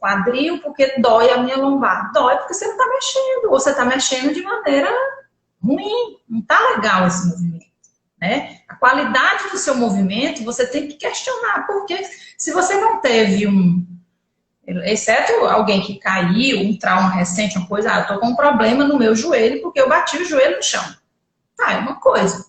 quadril porque dói a minha lombar. Dói porque você não está mexendo, ou você está mexendo de maneira ruim. Não está legal esse movimento, né? A qualidade do seu movimento, você tem que questionar, porque se você não teve exceto alguém que caiu, um trauma recente, uma coisa, eu tô com um problema no meu joelho porque eu bati o joelho no chão. É uma coisa.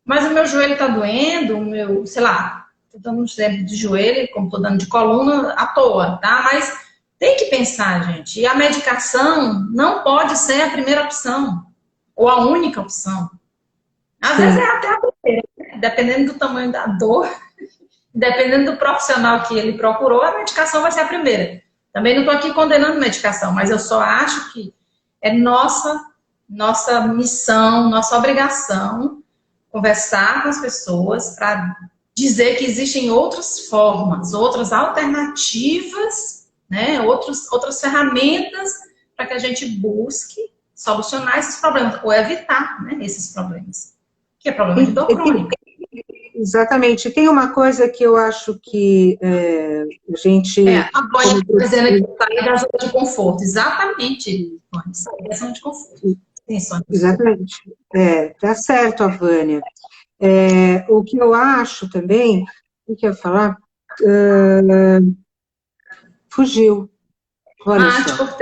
Mas o meu joelho tá doendo, o meu, sei lá, tô dando um exemplo de joelho, como tô dando de coluna, à toa, tá? Mas tem que pensar, gente. E a medicação não pode ser a primeira opção, ou a única opção. Às vezes é até a primeira, né? Dependendo do tamanho da dor, dependendo do profissional que ele procurou, a medicação vai ser a primeira. Também não estou aqui condenando medicação, mas eu só acho que é nossa missão, nossa obrigação conversar com as pessoas para dizer que existem outras formas, outras alternativas, né, outras ferramentas para que a gente busque solucionar esses problemas, ou evitar, né, esses problemas, que é problema de dor crônica. Exatamente. Tem uma coisa que eu acho que a gente... a Bonnie está dizendo aqui, sair da zona de conforto. Exatamente, sair da zona de conforto. Exatamente. Tá certo, a Vânia. O que eu acho também, o que eu ia falar? Fugiu. Olha só.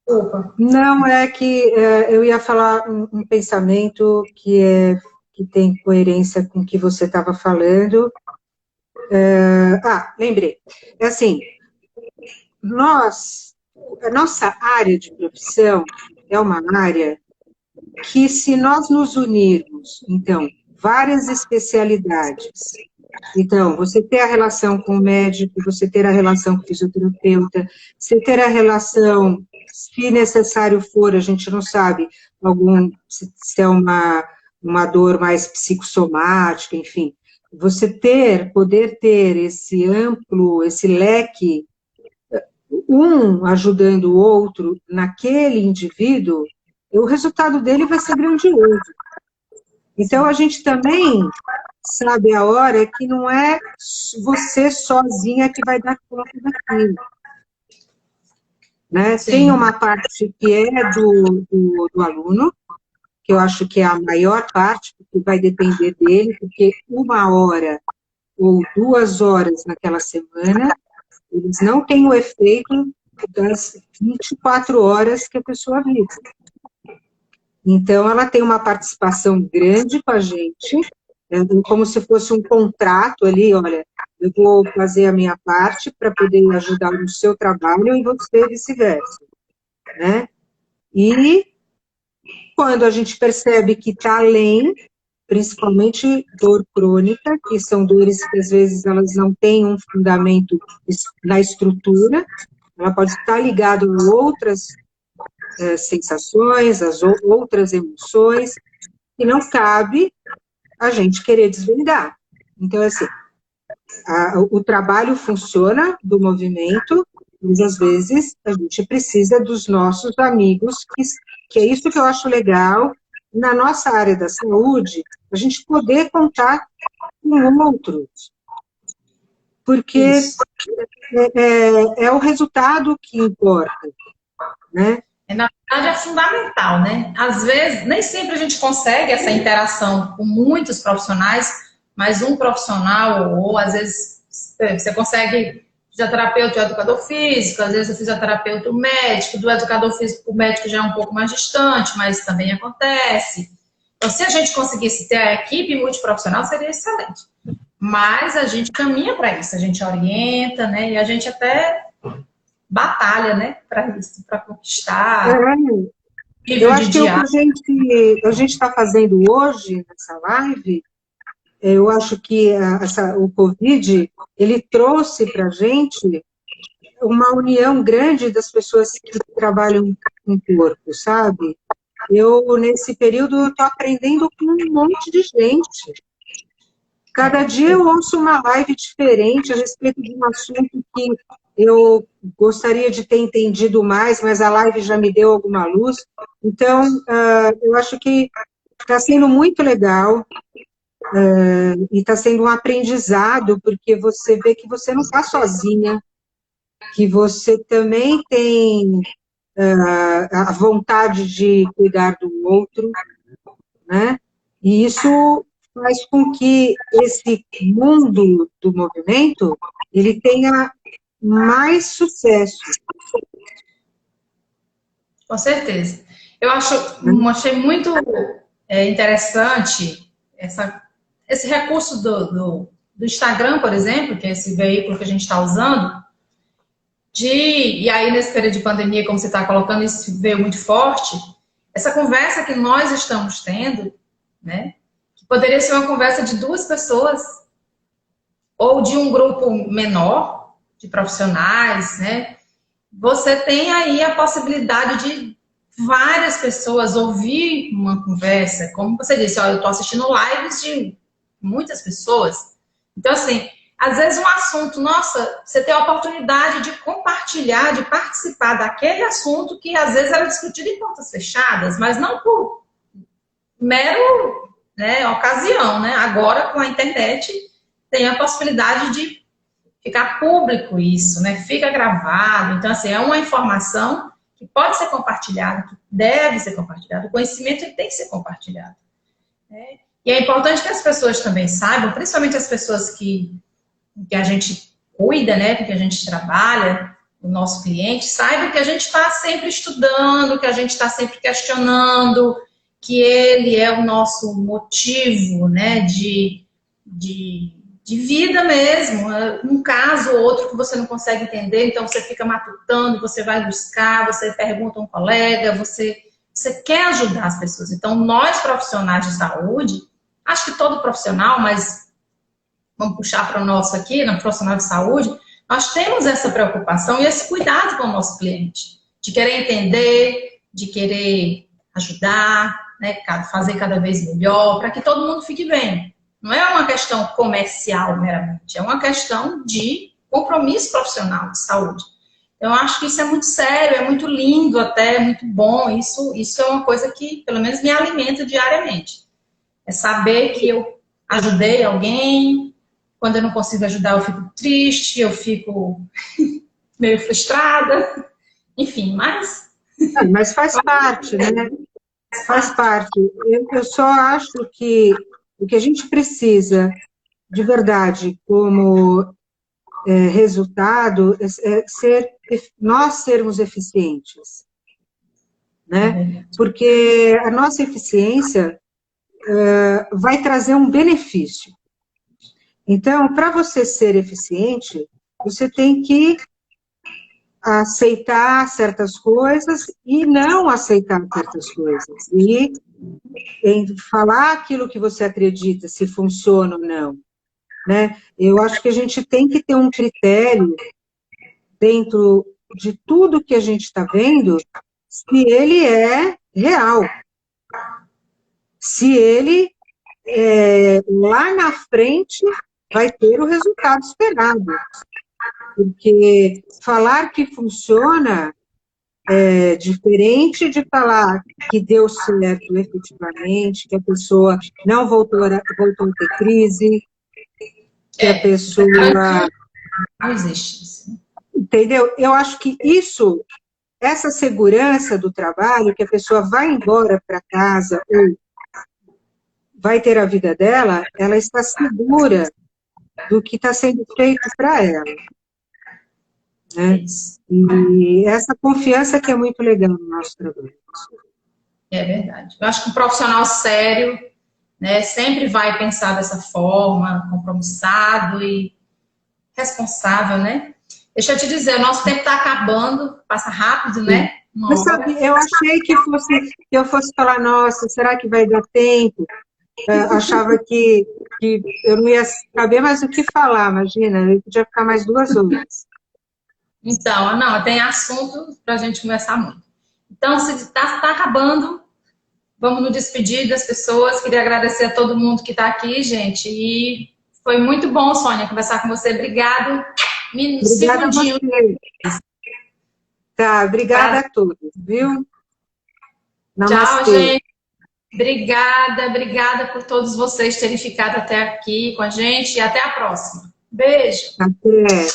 Desculpa. Não, é que eu ia falar um pensamento que tem coerência com o que você estava falando. Lembrei. É assim, a nossa área de profissão é uma área que, se nós nos unirmos, então, várias especialidades, então, você ter a relação com o médico, você ter a relação com o fisioterapeuta, você ter a relação, se necessário for, a gente não sabe, se é uma dor mais psicossomática, enfim, você poder ter esse amplo, esse leque, um ajudando o outro naquele indivíduo, o resultado dele vai ser grandioso. Então, a gente também sabe a hora que não é você sozinha que vai dar conta daquilo. Né? Tem uma parte que é do aluno, que eu acho que é a maior parte, que vai depender dele, porque 1 hora ou 2 horas naquela semana, eles não têm o efeito das 24 horas que a pessoa vive. Então, ela tem uma participação grande com a gente, como se fosse um contrato ali, olha, eu vou fazer a minha parte para poder ajudar no seu trabalho e você vice-versa, né? E quando a gente percebe que está além, principalmente dor crônica, que são dores que às vezes elas não têm um fundamento na estrutura, ela pode estar ligada a outras sensações, as outras emoções, e não cabe a gente querer desvendar. Então, assim, o trabalho funciona do movimento, mas às vezes a gente precisa dos nossos amigos, que é isso que eu acho legal, na nossa área da saúde, a gente poder contar com outros, porque é o resultado que importa, né? Na verdade, é fundamental, né? Às vezes, nem sempre a gente consegue essa interação com muitos profissionais, mas um profissional, ou às vezes você consegue fisioterapeuta e educador físico, às vezes o fisioterapeuta o médico, do educador físico o médico já é um pouco mais distante, mas também acontece. Então, se a gente conseguisse ter a equipe multiprofissional, seria excelente. Mas a gente caminha para isso, a gente orienta, né? E a gente até batalha, né, para isso, para conquistar. Eu acho que o que a gente está fazendo hoje, nessa live, eu acho que o Covid, ele trouxe para a gente uma união grande das pessoas que trabalham com o corpo, sabe? eu, nesse período, estou aprendendo com um monte de gente. Cada dia eu ouço uma live diferente a respeito de um assunto que eu gostaria de ter entendido mais, mas a live já me deu alguma luz. Então, eu acho que está sendo muito legal e está sendo um aprendizado, porque você vê que você não está sozinha, que você também tem a vontade de cuidar do outro, né? E isso faz com que esse mundo do movimento ele tenha mais sucesso. Com certeza. Eu achei muito interessante esse recurso do Instagram, por exemplo, que é esse veículo que a gente está usando, e aí nesse período de pandemia, como você está colocando, isso veio muito forte, essa conversa que nós estamos tendo, né, que poderia ser uma conversa de duas pessoas, ou de um grupo menor, de profissionais, né, você tem aí a possibilidade de várias pessoas ouvir uma conversa, como você disse, ó, eu estou assistindo lives de muitas pessoas, então assim, às vezes um assunto, nossa, você tem a oportunidade de compartilhar, de participar daquele assunto que às vezes era discutido em portas fechadas, mas não por mero, né, ocasião, né? Agora com a internet tem a possibilidade de ficar público isso, né? Fica gravado, então assim, é uma informação que pode ser compartilhada, que deve ser compartilhada, o conhecimento tem que ser compartilhado, né? E é importante que as pessoas também saibam, principalmente as pessoas que a gente cuida, né, que a gente trabalha, o nosso cliente, saiba que a gente está sempre estudando, que a gente está sempre questionando, que ele é o nosso motivo, né, de vida mesmo. Um caso ou outro que você não consegue entender, então você fica matutando, você vai buscar, você pergunta a um colega, você quer ajudar as pessoas. Então, nós profissionais de saúde, acho que todo profissional, mas vamos puxar para o nosso aqui, no profissional de saúde, nós temos essa preocupação e esse cuidado com o nosso cliente, de querer entender, de querer ajudar, né, fazer cada vez melhor, para que todo mundo fique bem. Não é uma questão comercial meramente, é uma questão de compromisso profissional de saúde. Então, eu acho que isso é muito sério, é muito lindo até, é muito bom, isso é uma coisa que, pelo menos, me alimenta diariamente. É saber que eu ajudei alguém. Quando eu não consigo ajudar, eu fico triste, eu fico meio frustrada, enfim, mas... Mas faz parte, né? Faz parte. Eu só acho que o que a gente precisa, de verdade, como resultado, nós sermos eficientes, né? Porque a nossa eficiência vai trazer um benefício. Então, para você ser eficiente, você tem que aceitar certas coisas e não aceitar certas coisas. E em falar aquilo que você acredita, se funciona ou não, né? Eu acho que a gente tem que ter um critério dentro de tudo que a gente está vendo, se ele é real. Se ele, lá na frente, vai ter o resultado esperado. Porque falar que funciona é diferente de falar que deu certo efetivamente, que a pessoa não voltou a ter crise, que a pessoa... Não existe isso. Entendeu? Eu acho que essa segurança do trabalho, que a pessoa vai embora para casa ou vai ter a vida dela, ela está segura do que está sendo feito para ela. Né? E essa confiança que é muito legal no nosso trabalho. É verdade. Eu acho que um profissional sério, né, sempre vai pensar dessa forma, compromissado e responsável, né? Deixa eu te dizer, o nosso tempo está acabando, passa rápido, né? Mas sabe, eu achei que eu fosse falar, nossa, será que vai dar tempo? Achava que eu não ia saber mais o que falar, imagina, eu podia ficar mais 2 horas. Então, não, tem assunto para a gente conversar muito. Então, se está acabando, vamos nos despedir das pessoas. Queria agradecer a todo mundo que está aqui, gente. E foi muito bom, Sônia, conversar com você. Obrigado. Obrigada a Segundinho. você. Tá, obrigada a todos, viu? Tchau, Namastê. gente. Obrigada por todos vocês terem ficado até aqui com a gente e até a próxima. Beijo. Até.